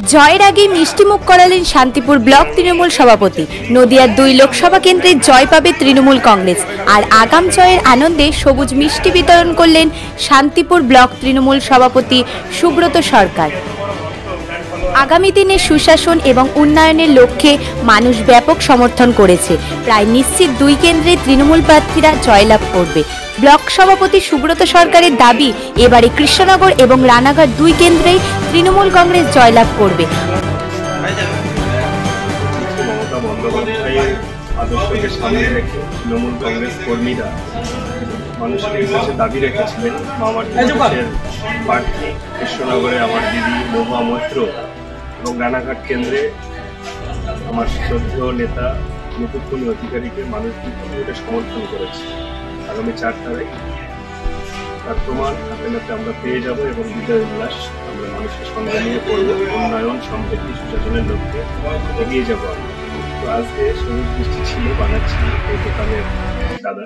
জয়ের আগে মিষ্টিমুখ করালেন শান্তিপুর ব্লক তৃণমূল সভাপতি। নদিয়ার 2 লোকসভা কেন্দ্রে জয় পাবে তৃণমূল কংগ্রেস। আর আগাম জয়ের আনন্দে সবুজ মিষ্টি বিতরণ করলেন শান্তিপুর ব্লক তৃণমূল সভাপতি সুব্রত সরকার। আগামী দিনে সুশাসন এবং উন্নয়নের লক্ষ্যে মানুষ ব্যাপক সমর্থন করেছে। প্রায় নিশ্চিত 2 কেন্দ্রে তৃণমূল প্রার্থীরা জয়লাভ করবে। ব্লক সভাপতি সুব্রত সরকারের দাবি, এবারে কৃষ্ণনগর এবং রানাঘাট 2 কেন্দ্রেই তৃণমূল কংগ্রেস জয়লাভ করবে। মমতা বন্দ্যোপাধ্যায়ের আদর্শকে সামনে রেখে তৃণমূল কংগ্রেস কর্মীরা মানুষের কাছে দাবি রেখেছিলেন মামাটির প্রার্থী কৃষ্ণনগরে আমার দিদি মহুয়া মৈত্র এবং রানাঘাট কেন্দ্রে আমার শ্রদ্ধেয় নেতা মুকুটমণি অধিকারীকে মানুষ ভোটে সমর্থন করেছে। আগামী 4 তারিখ তার প্রমাণ হাতে নাতে আমরা পেয়ে যাব এবং বিজয় উল্লাস আমরা মানুষের সঙ্গে নিয়ে পড়ব। উন্নয়ন, সমৃদ্ধি, সুশাসনের লক্ষ্যে এগিয়ে যাব। তো আজকে সবুজ মিষ্টি ছিল, বানাচ্ছি এই দোকানের দাদা।